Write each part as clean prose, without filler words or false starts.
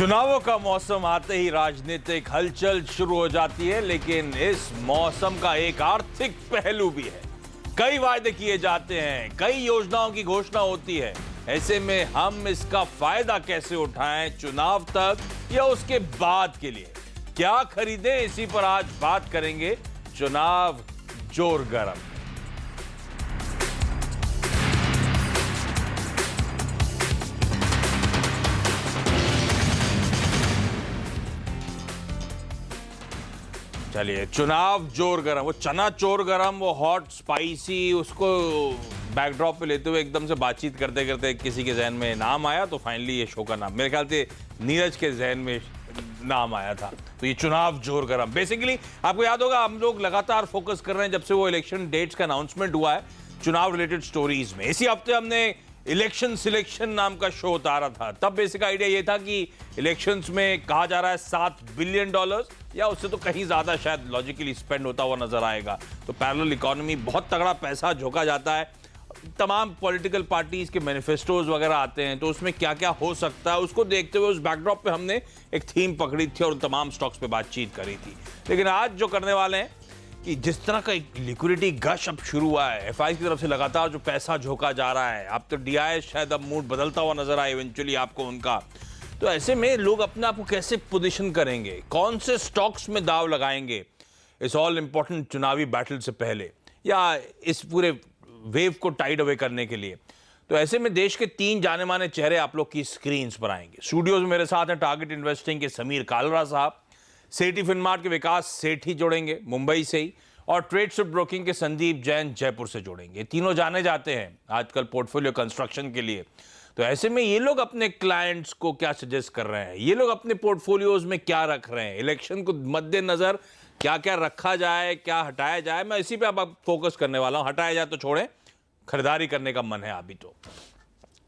चुनावों का मौसम आते ही राजनीतिक हलचल शुरू हो जाती है, लेकिन इस मौसम का एक आर्थिक पहलू भी है। कई वायदे किए जाते हैं, कई योजनाओं की घोषणा होती है। ऐसे में हम इसका फायदा कैसे उठाएं चुनाव तक या उसके बाद के लिए? क्या खरीदें, इसी पर आज बात करेंगे। चुनाव जोर गर्म। चलिए, चुनाव जोर गरम, वो चना चोर गरम, वो हॉट स्पाइसी, उसको बैकड्रॉप पे लेते हुए एकदम से बातचीत करते करते किसी के जहन में नाम आया, तो फाइनली ये शो का नाम मेरे ख्याल से नीरज के जहन में नाम आया था। तो ये चुनाव जोर गरम, बेसिकली आपको याद होगा हम लोग लगातार फोकस कर रहे हैं जब से वो इलेक्शन डेट्स का अनाउंसमेंट हुआ है चुनाव रिलेटेड स्टोरीज में। इसी हफ्ते हमने इलेक्शन सिलेक्शन नाम का शो उतारा था। तब बेसिक आइडिया ये था कि इलेक्शंस में कहा जा रहा है $7 बिलियन या उससे तो कहीं ज्यादा शायद लॉजिकली स्पेंड होता हुआ नजर आएगा। तो पैरेलल इकोनॉमी, बहुत तगड़ा पैसा झोंका जाता है, तमाम पॉलिटिकल पार्टीज के मैनिफेस्टोज वगैरह आते हैं, तो उसमें क्या क्या हो सकता है उसको देखते हुए उस बैकड्रॉप पे हमने एक थीम पकड़ी थी और तमाम स्टॉक्स पे बातचीत करी थी। लेकिन आज जो करने वाले हैं कि जिस तरह का एक लिक्विडिटी गश अब शुरू हुआ है, एफआई की तरफ से लगातार जो पैसा झोंका जा रहा है, अब तो डीआई शायद अब मूड बदलता हुआ नजर आए इवेंचुअली आपको उनका। तो ऐसे में लोग अपने आप को कैसे पोजीशन करेंगे, कौन से स्टॉक्स में दाव लगाएंगे इस ऑल इंपॉर्टेंट चुनावी बैटल से पहले या इस पूरे वेव को टाइड अवे करने के लिए? तो ऐसे में देश के 3 जाने माने चेहरे आप लोग की स्क्रीन पर आएंगे। स्टूडियोज में मेरे साथ हैं टारगेट इन्वेस्टिंग के समीर कालरा साहब, सेठी फिनमार्ट के विकास सेठी जोड़ेंगे मुंबई से ही, और ट्रेडशिप ब्रोकिंग के संदीप जैन जयपुर से जोड़ेंगे। तीनों जाने जाते हैं आजकल पोर्टफोलियो कंस्ट्रक्शन के लिए। तो ऐसे में ये लोग अपने क्लाइंट्स को क्या सजेस्ट कर रहे हैं, ये लोग अपने पोर्टफोलियोज में क्या रख रहे हैं, इलेक्शन को मद्देनजर क्या क्या रखा जाए, क्या हटाया जाए, मैं इसी पे अब फोकस करने वाला हूं। हटाया जाए तो छोड़ें, खरीदारी करने का मन है अभी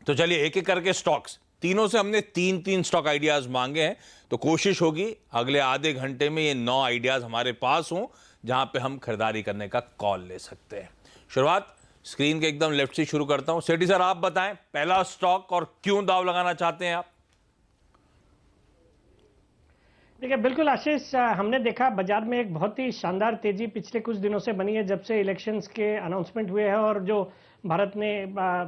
तो चलिए एक एक करके स्टॉक्स, तीनों से हमने 3 स्टॉक आइडियाज मांगे हैं, तो कोशिश होगी अगले आधे घंटे में ये 9 आइडियाज हमारे पास हों जहां पे हम खरीदारी करने का कॉल ले सकते हैं। शुरुआत स्क्रीन के एकदम लेफ्ट से शुरू करता हूं। सेठी सर, आप बताएं पहला स्टॉक और क्यों दाव लगाना चाहते हैं आप? देखिए, बिल्कुल आशीष, हमने देखा बाजार में एक बहुत ही शानदार तेजी पिछले कुछ दिनों से बनी है जब से इलेक्शंस के अनाउंसमेंट हुए हैं और जो भारत ने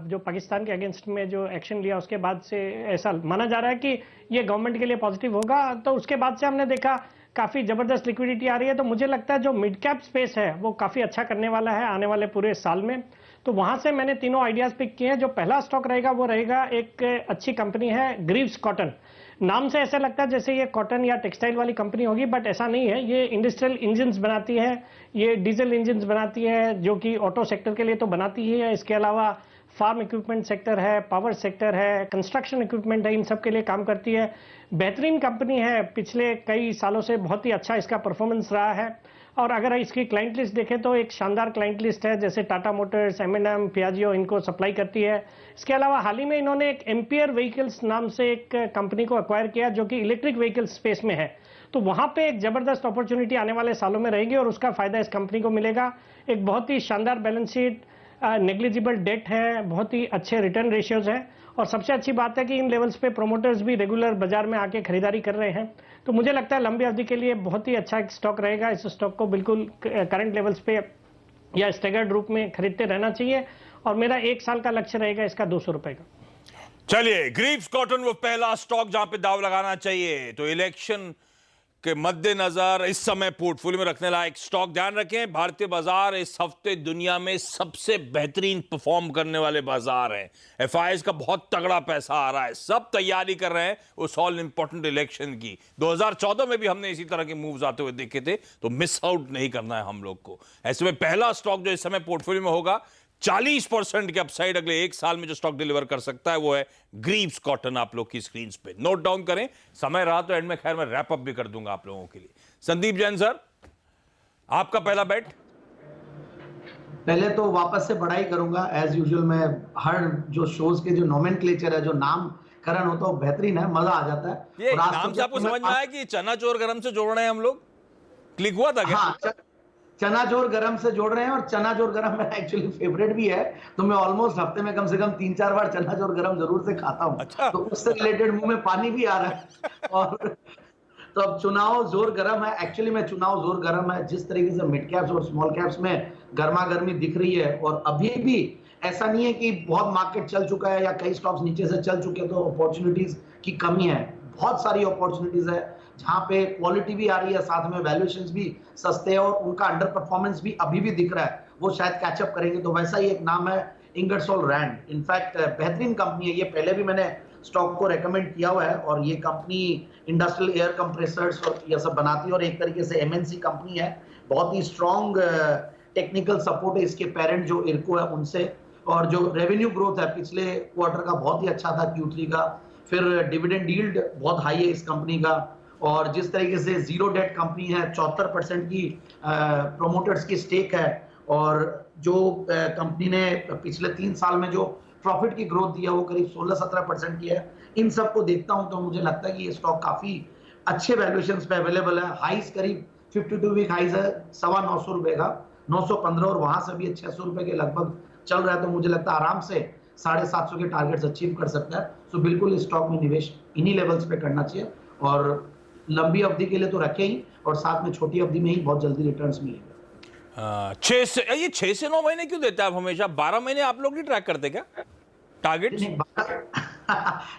जो पाकिस्तान के अगेंस्ट में जो एक्शन लिया उसके बाद से ऐसा माना जा रहा है कि ये गवर्नमेंट के लिए पॉजिटिव होगा। तो उसके बाद से हमने देखा काफी जबरदस्त लिक्विडिटी आ रही है। तो मुझे लगता है जो मिड कैप स्पेस है वो काफी अच्छा करने वाला है आने वाले पूरे साल में। तो वहां से मैंने तीनों आइडियाज पिक किए हैं। जो पहला स्टॉक रहेगा वो रहेगा, एक अच्छी कंपनी है ग्रीव्स कॉटन। नाम से ऐसा लगता है जैसे ये कॉटन या टेक्सटाइल वाली कंपनी होगी, बट ऐसा नहीं है। ये इंडस्ट्रियल इंजन्स बनाती है, ये डीजल इंजन्स बनाती है जो कि ऑटो सेक्टर के लिए तो बनाती ही है। इसके अलावा फार्म इक्विपमेंट सेक्टर है, पावर सेक्टर है, कंस्ट्रक्शन इक्विपमेंट है, इन सब के लिए काम करती है। बेहतरीन कंपनी है, पिछले कई सालों से बहुत ही अच्छा इसका परफॉर्मेंस रहा है। और अगर इसकी क्लाइंट लिस्ट देखें तो एक शानदार क्लाइंट लिस्ट है, जैसे टाटा मोटर्स, M&M, पियाजियो इनको सप्लाई करती है। इसके अलावा हाल ही में इन्होंने एक एम्पियर व्हीकल्स नाम से एक कंपनी को एक्वायर किया जो कि इलेक्ट्रिक व्हीकल स्पेस में है। तो वहां पे एक जबरदस्त अपॉर्चुनिटी आने वाले सालों में रहेगी और उसका फायदा इस कंपनी को मिलेगा। एक बहुत ही शानदार बैलेंस शीट, नेग्लिजिबल डेट है, बहुत ही अच्छे रिटर्न रेशियोज हैं और सबसे अच्छी बात है कि इन लेवल्स पे प्रोमोटर्स भी रेगुलर बाजार में आके खरीदारी कर रहे हैं। तो मुझे लगता है लंबी अवधि के लिए बहुत ही अच्छा एक स्टॉक रहेगा। इस स्टॉक को बिल्कुल करंट लेवल्स पे या स्टैगर्ड रूप में खरीदते रहना चाहिए और मेरा 1 साल का लक्ष्य रहेगा इसका 200 रुपए का। चलिए, ग्रीव्स कॉटन वो पहला स्टॉक जहां पे दाव लगाना चाहिए। तो इलेक्शन के मद्देनजर इस समय पोर्टफोलियो में रखने लायक स्टॉक, ध्यान रखें भारतीय बाजार इस हफ्ते दुनिया में सबसे बेहतरीन परफॉर्म करने वाले बाजार हैं। एफआईएस का बहुत तगड़ा पैसा आ रहा है, सब तैयारी कर रहे हैं उस ऑल इंपॉर्टेंट इलेक्शन की। 2014 में भी हमने इसी तरह के मूव्स आते हुए देखे थे, तो मिस आउट नहीं करना है हम लोग को। ऐसे में पहला स्टॉक जो इस समय पोर्टफोलियो में होगा, 40% के अपसाइड अगले 1 साल में जो स्टॉक डिलीवर कर सकता है वो है ग्रीव्स कॉटन। आप लोग की स्क्रीन पे नोट डाउन करें, समय रहा तो एंड में खैर मैं रैप अप भी कर दूंगा आप लोगों के लिए। संदीप जैन सर, आपका पहला बेट? पहले तो वापस से बढ़ाई करूंगा एज यूजुअल। मैं हर जो शोज के जो नोमेनक्लेचर है, जो नामकरण होता है वो बेहतरीन है, मजा आ जाता है। ये नाम से आपको समझ में आया कि चना चोर गरम से जोड़ रहे हैं हम लोग? क्लिक हुआ था क्या? हाँ, चना जोर गरम से जोड़ रहे हैं, और चना जोर गरम मेरा एक्चुअली फेवरेट भी है, तो मैं ऑलमोस्ट हफ्ते में कम से कम 3-4 बार चना जोर गरम जरूर से खाता हूँ। अच्छा। तो उससे रिलेटेड मुंह में पानी भी आ रहा है। और तो अब चुनाव जोर गर्म है, एक्चुअली में चुनाव जोर गर्म है। जिस तरीके से मिड कैप्स और स्मॉल कैप्स में गर्मा गर्मी दिख रही है, और अभी भी ऐसा नहीं है कि बहुत मार्केट चल चुका है या कई स्टॉक्स नीचे से चल चुके हैं तो अपॉर्चुनिटीज की कमी है। बहुत सारी अपॉर्चुनिटीज है जहां पे क्वालिटी भी आ रही है, साथ में वैल्यूएशंस भी सस्ते हैं, और उनका अंडर परफॉर्मेंस भी अभी भी दिख रहा है, वो शायद कैचअप करेंगे। तो वैसा ही एक नाम है इंगरसोल रैंड। इनफैक्ट बेहतरीन कंपनी है ये, पहले भी मैंने स्टॉक को रेकमेंड किया हुआ है, और ये कंपनी इंडस्ट्रियल एयर कंप्रेसर्स और ये सब बनाती है, और एक तरीके से एमएनसी कंपनी है। बहुत ही स्ट्रॉन्ग टेक्निकल सपोर्ट है इसके पेरेंट जो इरको है उनसे, और जो रेवेन्यू ग्रोथ है पिछले क्वार्टर का बहुत ही अच्छा था, Q3 का। फिर डिविडेंड यील्ड बहुत हाई है इस कंपनी का, और जिस तरीके से जीरो डेट कंपनी है, 74% की प्रोमोटर्स की स्टेक है, और जो कंपनी ने पिछले 3 साल में जो प्रॉफिट की ग्रोथ दिया वो करीब 16-17% की है। इन सबको देखता हूं तो मुझे लगता है कि ये स्टॉक काफी अच्छे वैल्यूएशंस पे अवेलेबल है। हाइस करीब 52 वीक हाइस है 925 रुपए का, 915, और वहां से भी 600 रुपए के लगभग चल रहा है। तो मुझे लगता है आराम से 750 के टारगेट्स अचीव कर सकता है। सो बिल्कुल इस स्टॉक में निवेश इन्हीं लेवल्स पे करना चाहिए, और लंबी अवधि के लिए तो रखे ही, और साथ में छोटी अवधि में ही बहुत जल्दी रिटर्न्स मिलेंगे। 6 से 9 महीने क्यों देते हैं आप हमेशा? 12 महीने आप लोग नहीं ट्रैक करते क्या टारगेट?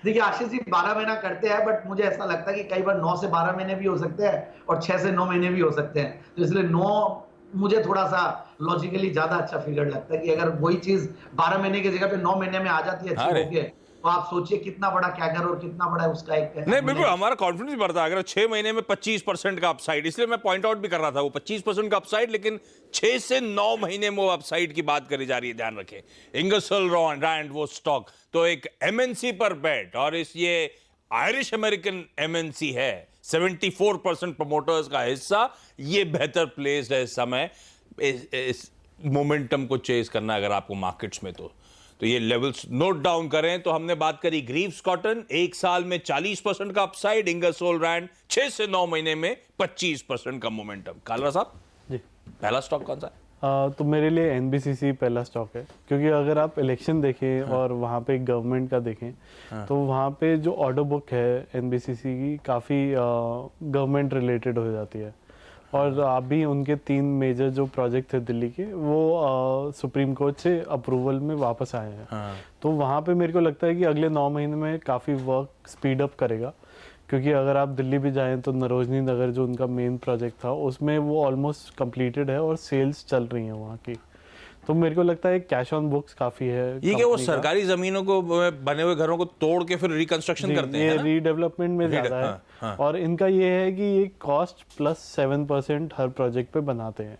देखिए आशीष जी, 12 महीना करते हैं, बट मुझे ऐसा लगता है कि कई बार 9 से 12 महीने भी हो सकते हैं, और 6 से 9 महीने भी हो सकते हैं। तो इसलिए 9 मुझे थोड़ा सा लॉजिकली ज्यादा अच्छा फिगर लगता है, कि अगर वही चीज 12 महीने की जगह पे 9 महीने में आ जाती है अच्छी होके, तो आप सोचिए कितना बड़ा कैगर और कितना बड़ा उसका एक नहीं, बिल्कुल हमारा कॉन्फिडेंस भी बढ़ता है अगर 6 महीने में 25% का अपसाइड। इसलिए मैं पॉइंट आउट भी कर रहा था वो 25% का अपसाइड, लेकिन 6 से 9 महीने में वो अपसाइड की बात करी जा रही है। ध्यान रखें, इंगरसोल रैंड वो स्टॉक तो एक एमएनसी पर बेट, और इस ये आयरिश अमेरिकन एमएनसी है, 74% प्रमोटर्स का हिस्सा। ये बेहतर प्लेस्ड है इस समय इस मोमेंटम को चेस करना अगर आपको मार्केट्स में। तो ये लेवल्स नोट डाउन करें। तो हमने बात करी ग्रीव्स कॉटन, 1 साल में 40% का अपसाइड, इंगरसोल रैंड 6 से 9 महीने में 25% का मोमेंटम। कालरा साहब जी, पहला स्टॉक कौन सा है? तो मेरे लिए एनबीसीसी पहला स्टॉक है, क्योंकि अगर आप इलेक्शन देखें और वहाँ पे गवर्नमेंट का देखें, तो वहाँ पे जो ऑर्डर बुक है एनबीसीसी की काफ़ी गवर्नमेंट रिलेटेड हो जाती है। और अभी उनके 3 मेजर जो प्रोजेक्ट थे दिल्ली के, वो सुप्रीम कोर्ट से अप्रूवल में वापस आए हैं। तो वहाँ पे मेरे को लगता है कि अगले 9 महीने में काफ़ी वर्क स्पीड अप करेगा, क्योंकि अगर आप दिल्ली भी जाएं तो नरोजनी नगर जो उनका मेन प्रोजेक्ट था उसमें वो ऑलमोस्ट कंप्लीटेड है, और सेल्स चल रही हैं वहाँ की। तो मेरे को लगता है कैश ऑन बुक्स काफी है। ये क्या वो सरकारी जमीनों को, बने हुए घरों को तोड़ के फिर रिकंस्ट्रक्शन करते हैं? ये रीडेवलपमेंट में ज्यादा है। हाँ। और इनका ये है कि ये कॉस्ट प्लस 7% हर प्रोजेक्ट पे बनाते हैं।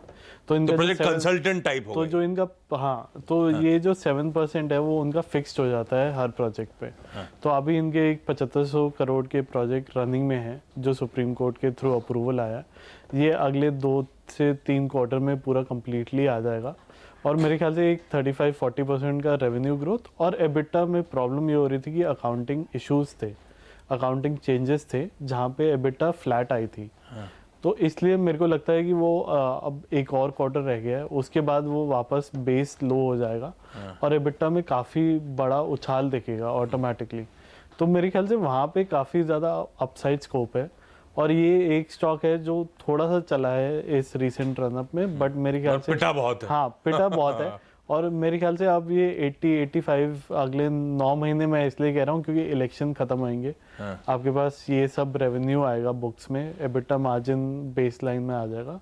तो इनका प्रोजेक्ट कंसल्टेंट टाइप हो तो गए। जो इनका ये जो 7% है वो उनका फिक्स्ड हो जाता है हर प्रोजेक्ट पे। तो अभी इनके एक 7500 करोड़ के प्रोजेक्ट रनिंग में है जो सुप्रीम कोर्ट के थ्रू अप्रूवल आया। ये अगले 2 से 3 क्वार्टर में पूरा कम्प्लीटली आ जाएगा, और मेरे ख्याल से एक 35-40% का रेवेन्यू ग्रोथ। और एबिटा में प्रॉब्लम ये हो रही थी कि अकाउंटिंग इश्यूज थे, अकाउंटिंग चेंजेस थे, जहाँ पे एबिटा फ्लैट आई थी। तो इसलिए मेरे को लगता है कि वो अब एक और क्वार्टर रह गया है, उसके बाद वो वापस बेस लो हो जाएगा, और एबिटा में काफ़ी बड़ा उछाल दिखेगा ऑटोमेटिकली। तो मेरे ख्याल से वहाँ पे काफ़ी ज़्यादा अपसाइड स्कोप है। और ये एक स्टॉक है जो थोड़ा सा चला है इस रीसेंट रनअप में, बट मेरे ख्याल से पिटा बहुत है। हाँ, पिटा बहुत है। और मेरे ख्याल से अब ये 80-85 अगले 9 महीने में इसलिए कह रहा हूँ क्योंकि इलेक्शन खत्म होंगे। आपके पास ये सब रेवेन्यू आएगा बुक्स में, एबिटा मार्जिन बेस लाइन में आ जाएगा।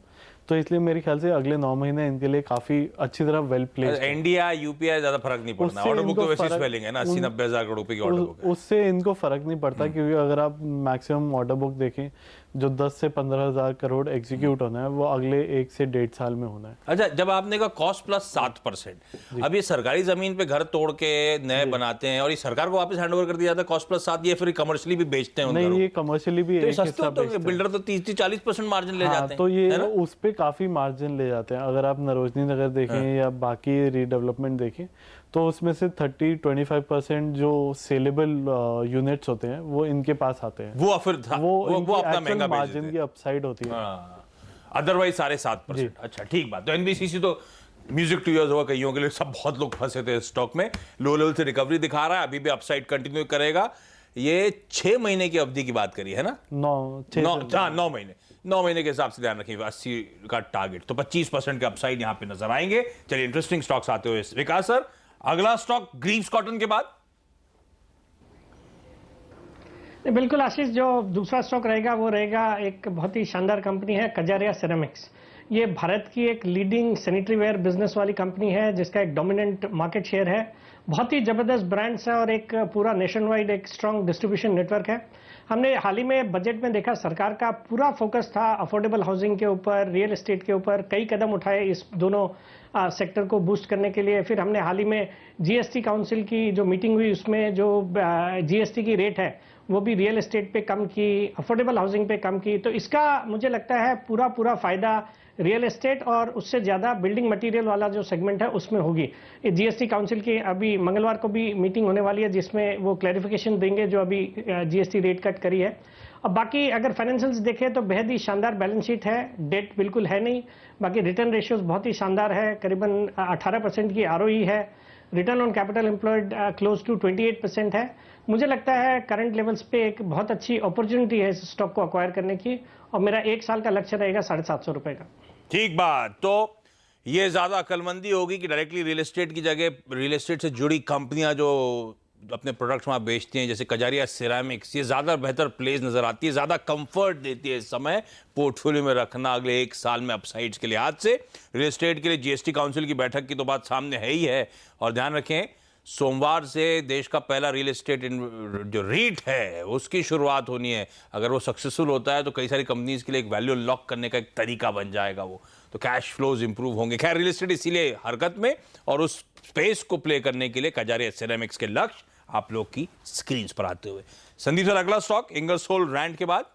तो इसलिए मेरे ख्याल से अगले 9 महीने इनके लिए काफी अच्छी तरह वेल प्लेस्ड है। इंडिया यूपीआई ज्यादा फर्क नहीं पड़ता, ऑर्डर बुक तो वैसे स्पेलिंग है ना, 80-90 हजार करोड़ रुपए की ऑर्डर बुक है। उससे इनको फर्क नहीं पड़ता, क्योंकि अगर आप मैक्सिमम ऑर्डर बुक देखें जो 10 से 15 हजार करोड़ एग्जीक्यूट होना है वो अगले 1 से 1.5 साल में होना है। अच्छा, जब आपने कहा कॉस्ट प्लस 7%, अब ये सरकारी जमीन पे घर तोड़ के नए बनाते हैं और ये सरकार को वापस हैंडओवर कर दिया जाता है कॉस्ट प्लस 7, ये फिर कमर्शियली भी बेचते हैं? नहीं, ये कमर्शियली भी तो सस्ते होते हैं, बिल्डर तो 30-40% मार्जिन ले जाते हैं। तो ये उस पे काफी मार्जिन ले जाते हैं। अगर आप नरोजनी नगर देखें या बाकी रीडेवलपमेंट देखें तो उसमें से 30-25% जो सेलेबल यूनिट्स होते हैं वो इनके पास आते हैं। वो फिर वो अपना महंगा मार्जिन की अपसाइड होती है। अदरवाइज 7.5%। अच्छा ठीक बात। तो एनबीसीसी तो म्यूजिक टू ईयर्स होगा कईयों के लिए, सब बहुत लोग फंसे थे स्टॉक में, लो लेवल से रिकवरी दिखा रहा है, अभी भी अपसाइड कंटिन्यू करेगा। ये 6 महीने की अवधि की बात करी है ना? 9 महीने, 9 महीने के हिसाब से ध्यान रखिए 80 का टारगेट, तो 25% के अपसाइड यहां पे नजर आएंगे। चलिए इंटरेस्टिंग स्टॉक्स आते हुए विकास सर, अगला स्टॉक ग्रीव्स कॉटन के बाद। बिल्कुल आशीष, जो दूसरा स्टॉक रहेगा वो रहेगा एक बहुत ही शानदार कंपनी है कजारिया सिरेमिक्स। ये भारत की एक लीडिंग सैनिटरी वेयर बिजनेस वाली कंपनी है जिसका एक डोमिनेंट मार्केट शेयर है। बहुत ही जबरदस्त ब्रांड्स है और एक पूरा नेशन वाइड एक स्ट्रॉन्ग डिस्ट्रीब्यूशन नेटवर्क है। हमने हाल ही में बजट में देखा सरकार का पूरा फोकस था अफोर्डेबल हाउसिंग के ऊपर, रियल एस्टेट के ऊपर, कई कदम उठाए इस दोनों सेक्टर को बूस्ट करने के लिए। फिर हमने हाल ही में जीएसटी काउंसिल की जो मीटिंग हुई उसमें जो जीएसटी की रेट है वो भी रियल एस्टेट पे कम की, अफोर्डेबल हाउसिंग पे कम की। तो इसका मुझे लगता है पूरा फायदा रियल एस्टेट और उससे ज्यादा बिल्डिंग मटेरियल वाला जो सेगमेंट है उसमें होगी। ये जीएसटी काउंसिल की अभी मंगलवार को भी मीटिंग होने वाली है जिसमें वो क्लैरिफिकेशन देंगे जो अभी जीएसटी रेट कट करी है। अब बाकी अगर फाइनेंशियल्स देखें तो बेहद ही शानदार बैलेंस शीट है, डेट बिल्कुल है नहीं, बाकी रिटर्न रेशियोज बहुत ही शानदार है, करीबन 18% की आरओई है, return on capital employed close to 28% है। मुझे लगता है करंट लेवल्स पे एक बहुत अच्छी अपॉर्चुनिटी है इस स्टॉक को अक्वायर करने की और मेरा 1 साल का लक्ष्य रहेगा 750 रुपए का। ठीक बात। तो ये ज्यादा अकलमंदी होगी कि डायरेक्टली रियल एस्टेट की जगह रियल एस्टेट से जुड़ी कंपनियां जो अपने प्रोडक्ट्स वहां बेचती हैं, जैसे कजारिया सिरेमिक्स, ये ज्यादा बेहतर प्लेस नजर आती है, ज्यादा कंफर्ट देती है इस समय पोर्टफोलियो में रखना अगले 1 साल में अपसाइड्स के लिहाज से। रियल एस्टेट के लिए जीएसटी काउंसिल की बैठक की तो बात सामने है ही है, और ध्यान रखें सोमवार से देश का पहला रियल एस्टेट जो रीट है उसकी शुरुआत होनी है। अगर वो सक्सेसफुल होता है तो कई सारी कंपनीज के लिए एक वैल्यू लॉक करने का एक तरीका बन जाएगा वो, तो कैश फ्लोज इंप्रूव होंगे। खैर रियल एस्टेट इसीलिए हरकत में, और उस स्पेस को प्ले करने के लिए कजारिया सिरेमिक्स के लक्ष्य आप लोग की स्क्रीन पर आते हुए। संदीप सर, अगला स्टॉक इंगरसोल रैंड के बाद।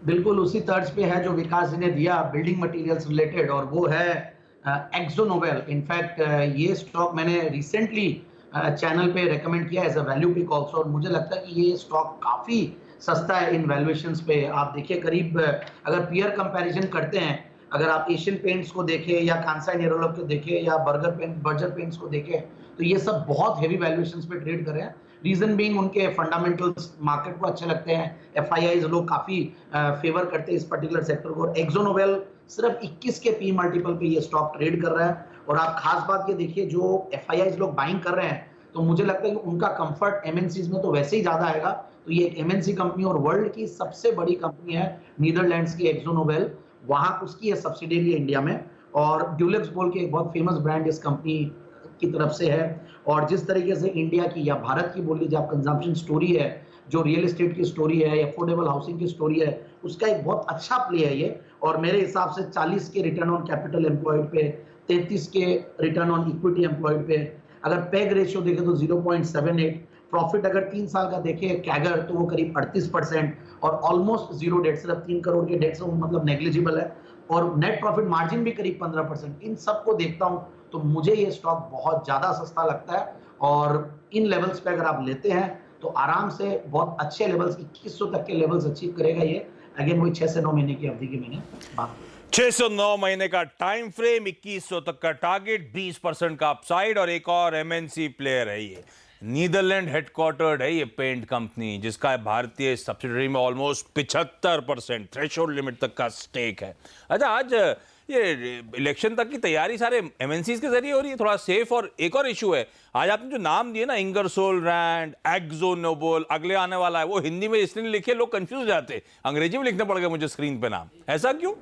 बिल्कुल उसी तर्ज पे है जो विकास जी ने दिया, बिल्डिंग मटेरियल्स रिलेटेड, और वो है एक्सोनोबेल। इनफैक्ट ये स्टॉक मैंने रिसेंटली चैनल पे रेकमेंड किया as a value pick also, और मुझे लगता है कि ये स्टॉक काफी सस्ता है इन वैल्यूएशंस पे। आप देखिए करीब अगर पीयर कंपैरिजन करते हैं, अगर आप एशियन पेंट्स को देखें या कांसाई नेरोलैक को देखें या बर्जर पेंट्स को देखें, तो ये सब बहुत हेवी वैल्यूएशंस पे ट्रेड कर रहे हैं। रीजन बीइंग उनके फंडामेंटल्स मार्केट को अच्छे लगते हैं, एफआईआईज लोग काफी फेवर करते हैं इस पर्टिकुलर सेक्टर को। एक्सोनोबेल सिर्फ 21 के पी मल्टीपल पे ये स्टॉक ट्रेड कर रहा है, और आप खास बात ये देखिए जो एफआईआईज लोग बाइंग कर रहे हैं, तो मुझे लगता है कि उनका कंफर्ट एमएनसीज में तो वैसे ही ज्यादा आएगा। तो ये एक एमएनसी कंपनी और वर्ल्ड की सबसे बड़ी कंपनी है नीदरलैंड्स की एक्सोनोबेल, वहां उसकी है सब्सिडियरी है इंडिया में, और ड्यूलेक्स बोल के एक बहुत फेमस ब्रांड इस कंपनी की तरफ से है। और जिस तरीके से इंडिया की या भारत की बोल लीजिए आप कंजम्पशन स्टोरी है, जो रियल एस्टेट की स्टोरी है, अफोर्डेबल हाउसिंग की स्टोरी है, उसका एक बहुत अच्छा प्ले है ये। और मेरे हिसाब से 40 के रिटर्न ऑन कैपिटल एम्प्लॉयड पे, 33 के रिटर्न ऑन इक्विटी एम्प्लॉयड पे, अगर पेग रेशियो देखें तो 0.78, प्रॉफिट अगर 3 साल का देखें कैगर तो वो करीब 38%, और ऑलमोस्ट जीरो डेट, सिर्फ 3 करोड़ के डेट से मतलब नेग्लिजिबल है, और नेट प्रॉफिट मार्जिन भी करीब 15%। इन सबको देखता हूं तो मुझे ये स्टॉक बहुत ज्यादा सस्ता लगता है, और इन लेवल्स पे अगर आप लेते हैं तो आराम से बहुत अच्छे लेवल्स 2100 तक के लेवल्स अचीव करेगा ये। अगेन वही 6 से 9 महीने की अवधि की मैंने बात, 6 से 9 महीने का टाइम फ्रेम, 2100 तक का टारगेट, 20% का अपसाइड, और एक और एमएनसी प्लेयर है ये, नीदरलैंड हेडक्वार्टर्ड है ये पेंट कंपनी, जिसका भारतीय सब्सिडरी में ऑलमोस्ट 75% थ्रेशोल्ड लिमिट तक का स्टेक है। अच्छा, आज ये इलेक्शन तक की तैयारी सारे एमएनसीज के जरिए हो रही है, थोड़ा सेफ। और एक और इशू है, आज आपने जो नाम दिए ना, इंगरसोल रैंड, एक्सोनोबेल, अगले आने वाला है, वो हिंदी में इसलिए लिखे लोग कंफ्यूज हो जाते, अंग्रेजी में लिखना पड़ गया मुझे स्क्रीन पे नाम, ऐसा क्यों?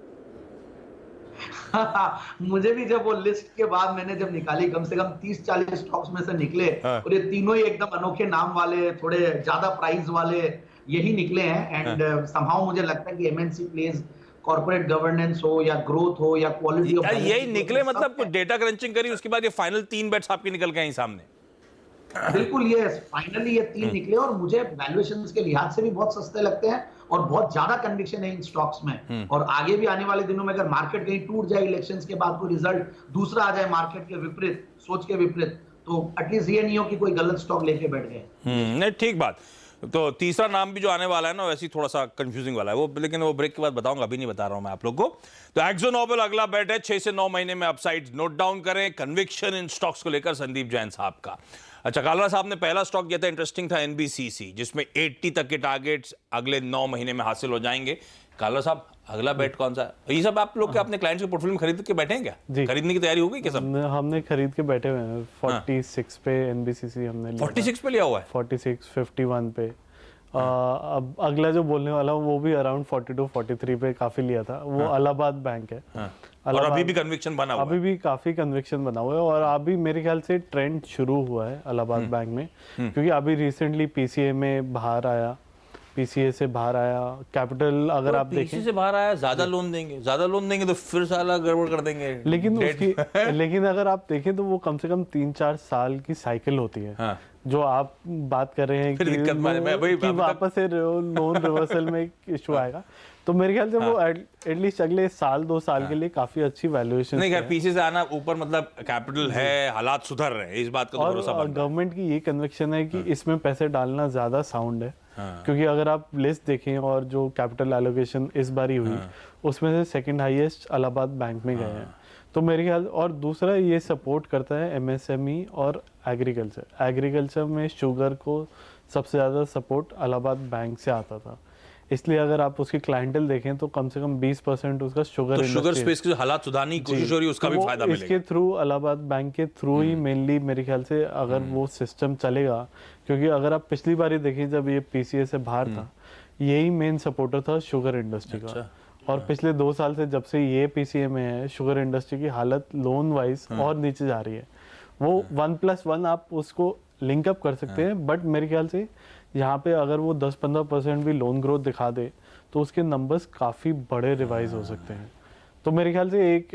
मुझे भी जब वो लिस्ट के बाद मैंने जब निकाली, कम से कम 30-40 स्टॉक्स में से निकले, और ये तीनों ही एकदम अनोखे नाम वाले, थोड़े ज्यादा प्राइस वाले यही निकले हैं। एंड समहाउ मुझे लगता है कि एमएनसी प्लेज, कॉर्पोरेट गवर्नेंस हो या ग्रोथ हो या क्वालिटी ऑफ, यही निकले, मतलब कुछ डेटा क्रंचिंग करी उसके बाद ये फाइनल 3 बेट्स आपके निकल गए सामने। बिल्कुल, ये फाइनली ये 3 निकले, और मुझे वैल्यूएशंस के लिहाज से भी बहुत सस्ते लगते हैं, और बहुत ज्यादा कन्विक्शन है इन स्टॉक्स में। और आगे भी आने वाले दिनों में अगर मार्केट कहीं टूट जाए, इलेक्शंस के बाद कोई रिजल्ट दूसरा आ जाए मार्केट के विपरीत, सोच के विपरीत, तो एटलीस्ट ये नहीं हो कि कोई गलत स्टॉक लेके बैठ गए। नहीं, ठीक बात। तो तीसरा नाम भी जो आने वाला है ना वैसे ही थोड़ा सा कंफ्यूजिंग वाला है वो, लेकिन वो ब्रेक के बाद बताऊंगा, अभी नहीं बता रहा हूं मैं आप लोग को। तो एक्सो नोबेल अगला बेट है, 6 से 9 महीने में अपसाइड नोट डाउन करें। कन्विक्शन इन स्टॉक्स को लेकर संदीप जैन साहब का। अच्छा, कालरा साहब ने पहला स्टॉक दिया था, इंटरेस्टिंग था, एनबीसीसी, जिसमें 80 तक के टारगेट्स अगले 9 महीने में हासिल हो जाएंगे। कालरा साहब अगला बेट कौन सा है? ये सब आप लोग के अपने क्लाइंट्स के पोर्टफोलियो में खरीद के बैठे हैं क्या? जी। खरीदने की तैयारी हो गई क्या सब? हमने खरीद के बैठे हुए हैं। 46 पे एनबीसीसी हमने लिया 46 पे लिया हुआ है। 46, 51 पे। अब अगला जो बोलने वाला हूँ वो भी अराउंड 42, 43 पे काफी लिया था। वो इलाहाबाद बैंक है। और अभी भी कन्विक्शन बना हुआ है। अभी भी काफी कन्विक्शन बना हुआ है और अभी मेरे ख्याल से ट्रेंड शुरू हुआ है इलाहाबाद बैंक में, क्योंकि अभी रिसेंटली पीसीए में बाहर आया, पीसीए से बाहर आया। कैपिटल अगर आप देखें, से बाहर आया, ज्यादा लोन देंगे तो फिर साला गड़बड़ कर देंगे। लेकिन अगर आप देखें तो वो कम से कम 3-4 साल की साइकिल होती है। हाँ। जो आप बात कर रहे हैं कि वापस से लोन रिवर्सल में इशू आएगा, तो मेरे ख्याल से वो एटलीस्ट अगले 1-2 साल के लिए काफी अच्छी वैल्यूएशन नहीं। खैर, पीछे से आना ऊपर, मतलब कैपिटल है, हालात सुधर रहे हैं, इस बात का तो भरोसा बनता है। गवर्नमेंट की ये कन्विक्शन है कि इसमें पैसे डालना ज्यादा साउंड है। क्योंकि अगर आप लिस्ट देखें और जो कैपिटल एलोकेशन इस बार ही हुई, उसमें से सेकंड हाईएस्ट इलाहाबाद बैंक में गए हैं। तो मेरे ख्याल, और दूसरा ये सपोर्ट करता है एमएसएमई और एग्रीकल्चर में शुगर को सबसे ज़्यादा सपोर्ट इलाहाबाद बैंक से आता था। इसलिए अगर आप उसकी क्लाइंटेल देखें तो कम से कम 20% उसका शुगर स्पेस के हालात सुधारने की कोशिश हो रही है, उसका भी फायदा मिलेगा। इसके थ्रू इलाहाबाद बैंक के थ्रू ही मेनली मेरे ख्याल से अगर वो सिस्टम चलेगा, क्योंकि अगर आप पिछली बार ही देखें जब ये पीसीए से बाहर था, यही मेन सपोर्टर था शुगर इंडस्ट्री का। और पिछले 2 साल से जब से ये पीसीए में है, शुगर इंडस्ट्री की हालत लोन वाइज और नीचे जा रही है। वो 1+1 आप उसको लिंकअप कर सकते हैं, बट मेरे ख्याल से यहाँ पे अगर वो 10-15% भी लोन ग्रोथ दिखा दे तो उसके नंबर्स काफ़ी बड़े रिवाइज हो सकते हैं। तो मेरे ख्याल से एक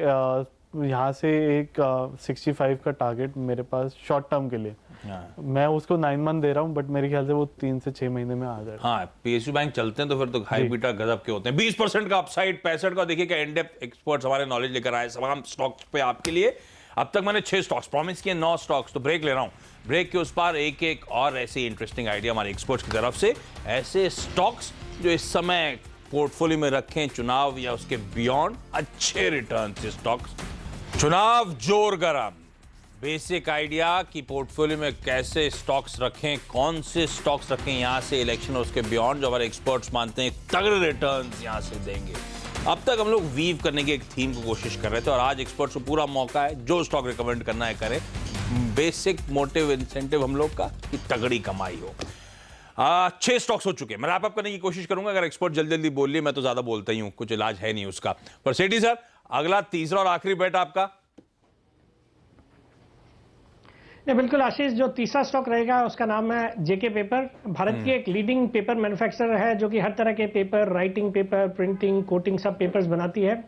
यहाँ से एक 65 का टारगेट मेरे पास शॉर्ट टर्म के लिए, मैं उसको 9 मंथ दे रहा हूँ, बट मेरे ख्याल से वो 3 से 6 महीने में आ जाएगा। हाँ, पीएसयू बैंक चलते हैं तो फिर तो हाई बीटा गजब के होते हैं। 20% का अपसाइड, 65 का देखिए क्या इन-डेप्थ एक्सपर्ट्स हमारे नॉलेज लेकर आए तमाम स्टॉक्स पे आपके लिए। अब तक मैंने 6 स्टॉक्स प्रॉमिस किए, 9 स्टॉक्स। तो ब्रेक ले रहा हूं, ब्रेक के उस पार एक और ऐसी इंटरेस्टिंग आइडिया हमारे एक्सपर्ट्स की तरफ से, ऐसे स्टॉक्स जो इस समय पोर्टफोलियो में रखें चुनाव या उसके बियॉन्ड, अच्छे रिटर्न से स्टॉक्स। चुनाव जोर गरम, बेसिक आइडिया कि पोर्टफोलियो में कैसे स्टॉक्स रखें, कौन से स्टॉक्स रखें यहां से इलेक्शन और उसके बियॉन्ड, जो हमारे एक्सपर्ट्स मानते हैं तगड़े रिटर्न्स यहां से देंगे। अब तक हम लोग वीव करने की एक थीम को कोशिश कर रहे थे और आज एक्सपर्ट्स को पूरा मौका है, जो स्टॉक रिकमेंड करना है करें। बेसिक मोटिव इंसेंटिव हम लोग का कि तगड़ी कमाई हो। 6 स्टॉक्स हो चुके हैं, मैं रैप अप करने की कोशिश करूंगा। अगर एक्सपर्ट जल्दी जल्दी बोल लिए, मैं तो ज्यादा बोलता ही हूं, कुछ इलाज है नहीं उसका। पर सेठी सर, अगला तीसरा और आखिरी बेट आपका? बिल्कुल आशीष, जो तीसरा स्टॉक रहेगा उसका नाम है जेके पेपर। भारत की एक लीडिंग पेपर मैन्युफैक्चरर है जो कि हर तरह के paper, writing paper, printing, coating, सब पेपर्स बनाती है।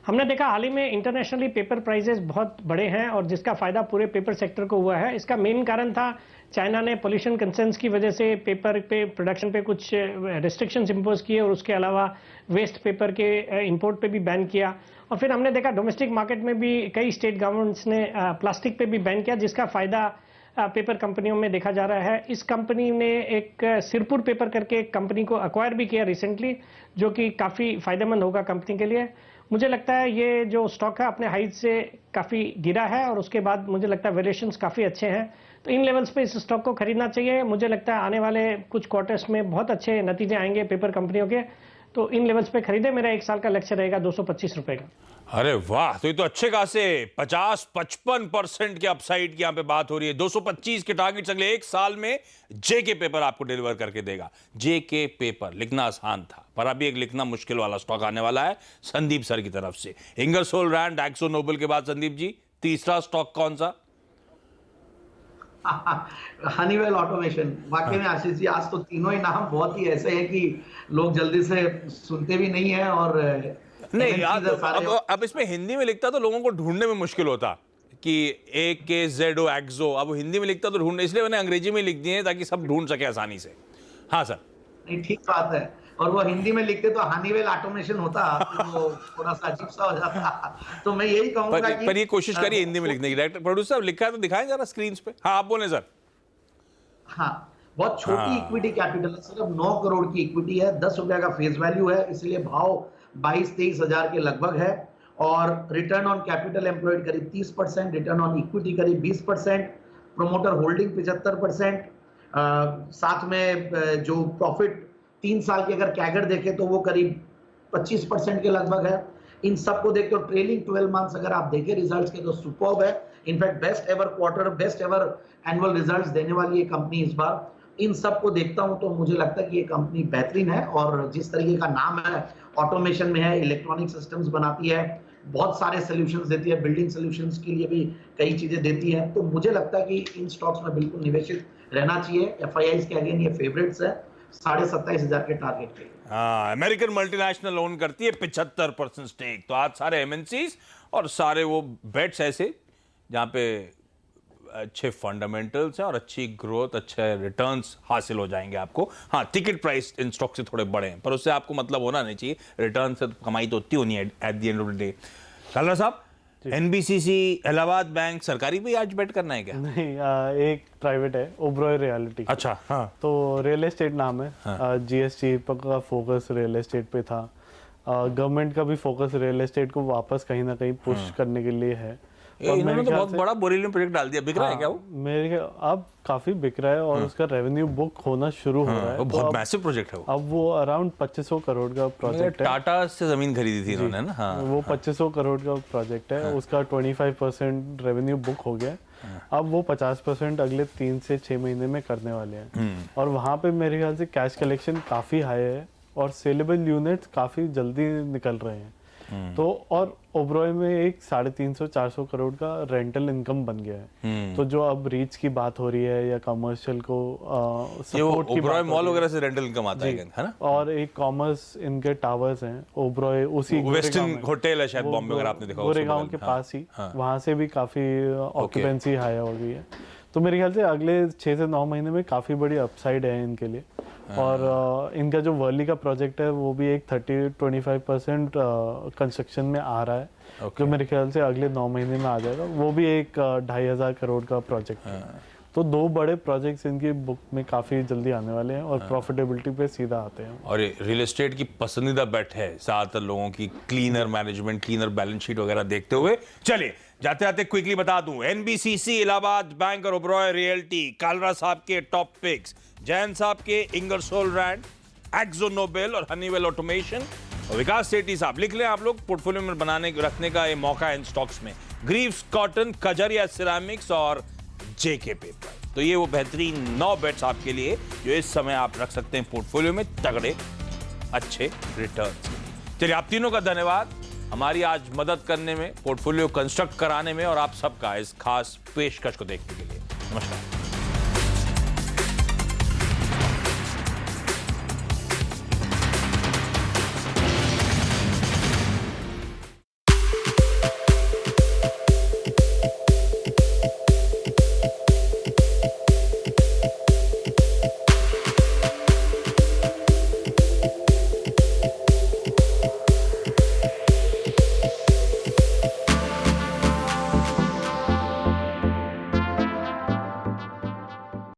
हमने देखा हाल ही में इंटरनेशनली पेपर प्राइसेस बहुत बड़े हैं और जिसका फायदा पूरे पेपर सेक्टर को हुआ है। इसका मेन कारण था चाइना ने पोल्यूशन कंसर्न्स की वजह से पेपर पे प्रोडक्शन पे कुछ रिस्ट्रिक्शंस इंपोज किए और उसके अलावा वेस्ट पेपर के इंपोर्ट पे भी बैन किया। और फिर हमने देखा डोमेस्टिक मार्केट में भी कई स्टेट गवर्नमेंट्स ने प्लास्टिक पे भी बैन किया, जिसका फायदा पेपर कंपनियों में देखा जा रहा है। इस कंपनी ने एक सिरपुर पेपर करके एक कंपनी को अक्वायर भी किया रिसेंटली, जो कि काफ़ी फायदेमंद होगा कंपनी के लिए। मुझे लगता है ये जो स्टॉक है अपने हाइट से काफ़ी गिरा है और उसके बाद मुझे लगता है वैल्यूएशंस काफ़ी अच्छे हैं, तो इन लेवल्स पे इस स्टॉक को खरीदना चाहिए। मुझे लगता है आने वाले कुछ क्वार्टर्स में बहुत अच्छे नतीजे आएंगे पेपर कंपनियों के, तो इन लेवल्स पे खरीदे। मेरा 1 साल का लक्ष्य रहेगा 225 रुपए का। अरे वाह, तो ये तो अच्छे खासे 50-55% के अपसाइड की यहां पे बात हो रही है। 225 के टारगेट्स अगले 1 साल में जेके पेपर आपको डिलीवर करके देगा। जेके पेपर लिखना आसान था, पर अभी एक लिखना मुश्किल वाला स्टॉक आने वाला है संदीप सर की तरफ से। इंगरसोल रैंड, एक्सो नोबेल के बाद संदीप जी तीसरा स्टॉक कौन सा? Honeywell automation. वाकई में आशीष जी, आज तो तीनों ही नाम बहुत ही ऐसे हैं कि लोग जल्दी से सुनते भी नहीं है। और नहीं यार, अब इसमें हिंदी में लिखता तो लोगों को ढूंढने में मुश्किल होता कि AKZO एक्सो, अब हिंदी में लिखता तो ढूंढने, इसलिए मैंने अंग्रेजी में लिख दिए ताकि सब ढूंढ सके आसानी से। हाँ सर। नहीं, ठीक बात है। और वो हिंदी में लिखते तो हनीवेल ऑटोमेशन होता तो वो थोड़ा सा अजीब सा हो जाता। तो मैं यही कहूंगा कि पर ये कोशिश करिए हिंदी में लिखने की। डायरेक्टर प्रोड्यूसर लिखा है तो दिखाएं जरा स्क्रीन पे। हाँ आप बोले सर। हाँ, बहुत छोटी इक्विटी कैपिटल है, सिर्फ 9 करोड़ की इक्विटी है, 10 रुपया का फेस वैल्यू है, इसलिए भाव 22-23 हजार के लगभग है। और रिटर्न ऑन कैपिटल एम्प्लॉयड करीब 30%, रिटर्न ऑन इक्विटी करीब 20%, प्रोमोटर होल्डिंग 75%, साथ में जो प्रॉफिट 3 साल की अगर कैगर देखे तो वो करीब 25% के लगभग है। इन सबको देखते हो ट्रेलिंग 12 मंथ्स अगर आप देखें रिजल्ट्स के तो सुपर्ब है। In fact best ever quarter, best ever annual results देने वाली ये कंपनी इस बार। इन सबको देखता हूं तो मुझे लगता है कि ये कंपनी बेहतरीन है, और जिस तरीके का नाम है, ऑटोमेशन में है, इलेक्ट्रॉनिक सिस्टम्स बनाती है, बहुत सारे सॉल्यूशंस देती है, बिल्डिंग सॉल्यूशंस के लिए भी कई चीजें देती है, तो मुझे लगता है कि इन स्टॉक्स में बिल्कुल निवेशित रहना चाहिए। FIIs के अगेन ये फेवरेट्स है, 27,500 के टारगेट पे। हाँ, अमेरिकन मल्टीनेशनल ओन करती है 75% स्टेक। तो आज सारे MNCs और सारे वो बेट्स ऐसे जहां पे अच्छे फंडामेंटल्स हैं और अच्छी ग्रोथ, अच्छे रिटर्न्स हासिल हो जाएंगे आपको। हाँ, टिकट प्राइस इन स्टॉक से थोड़े बड़े हैं, पर उससे आपको मतलब होना नहीं चाहिए, रिटर्न से तो कमाई तो होती होनी है at the end of the day. Kalra साहब, NBCC इलाहाबाद बैंक सरकारी भी आज बेट करना है क्या? नहीं, एक प्राइवेट है, ओबरॉय रियलिटी। अच्छा, हाँ। तो रियल एस्टेट नाम है। GST का फोकस रियल एस्टेट पे था। गवर्नमेंट का भी फोकस रियल एस्टेट को वापस कहीं ना कहीं पुश करने के लिए है। इन्होंने तो बहुत बड़ा बोरिलियम प्रोजेक्ट डाल दिया, बिक रहा है क्या वो? मेरे अब काफी बिक रहा है और उसका रेवेन्यू बुक होना शुरू हो रहा है। वो बहुत मैसिव प्रोजेक्ट है वो। अब वो अराउंड 2500 करोड़ का प्रोजेक्ट है। टाटा से जमीन खरीदी थी इन्होंने ना। हाँ, वो 2500 करोड़ का प्रोजेक्ट है। उसका 25% रेवेन्यू बुक हो गया। अब वो 50% अगले 3 से 6 महीने में करने वाले हैं। और वहाँ पे मेरे ख्याल से कैश कलेक्शन काफी हाई है और सेलेबल यूनिट्स काफी जल्दी निकल रहे हैं। तो और ओबरॉय में एक 350-400 करोड़ का रेंटल इनकम बन गया है। तो जो अब रीच की बात हो रही है या कमर्शियल को सपोर्ट की ओबरॉय मॉल वगैरह से रेंटल इनकम आता है ना। और एक कॉमर्स इनके टावर्स हैं ओबरॉय, उसी वेस्टर्न होटल है शायद बॉम्बे, अगर आपने देखा हो, गोरेगांव के पास ही, वहां से भी काफी ऑक्यूपेंसी हाई हो गई है। तो मेरे ख्याल से अगले 6 से 9 महीने में काफी बड़ी अपसाइड है इनके लिए। और इनका जो वर्ली का प्रोजेक्ट है वो भी एक 30-25% कंस्ट्रक्शन में आ रहा है, जो मेरे ख्याल से अगले 9 महीने में आ जाएगा। वो भी एक 2,500 करोड़ का प्रोजेक्ट है। तो 2 बड़े प्रोजेक्ट्स इनकी बुक में काफी जल्दी आने वाले हैं और प्रॉफिटेबिलिटी पे सीधा आते हैं। और रियल एस्टेट की पसंदीदा बेट है ज्यादातर लोगों की, cleaner management, cleaner balance sheet वगैरह देखते हुए। चलिए जाते जाते क्विकली बता दूं, NBCC इलाहाबाद बैंक और ओबरॉय रियल्टी, कालरा साहब के टॉप पिक्स, जैन साहब के इंगरसोल रैंड, एक्सो नोबेल और हनीवेल ऑटोमेशन, और विकास सेठी साहब लिख लें आप लोग, पोर्टफोलियो में बनाने रखने का ये मौका है इन स्टॉक्स में। ग्रीव्स कॉटन, कजरिया सिरामिक्स और JK पेपर। तो ये वो बेहतरीन 9 बेट्स आपके लिए जो इस समय आप रख सकते हैं पोर्टफोलियो में, तगड़े अच्छे रिटर्न्स। चलिए, आप तीनों का धन्यवाद हमारी आज मदद करने में, पोर्टफोलियो कंस्ट्रक्ट कराने में और आप सबका इस खास पेशकश को देखने के लिए। नमस्कार।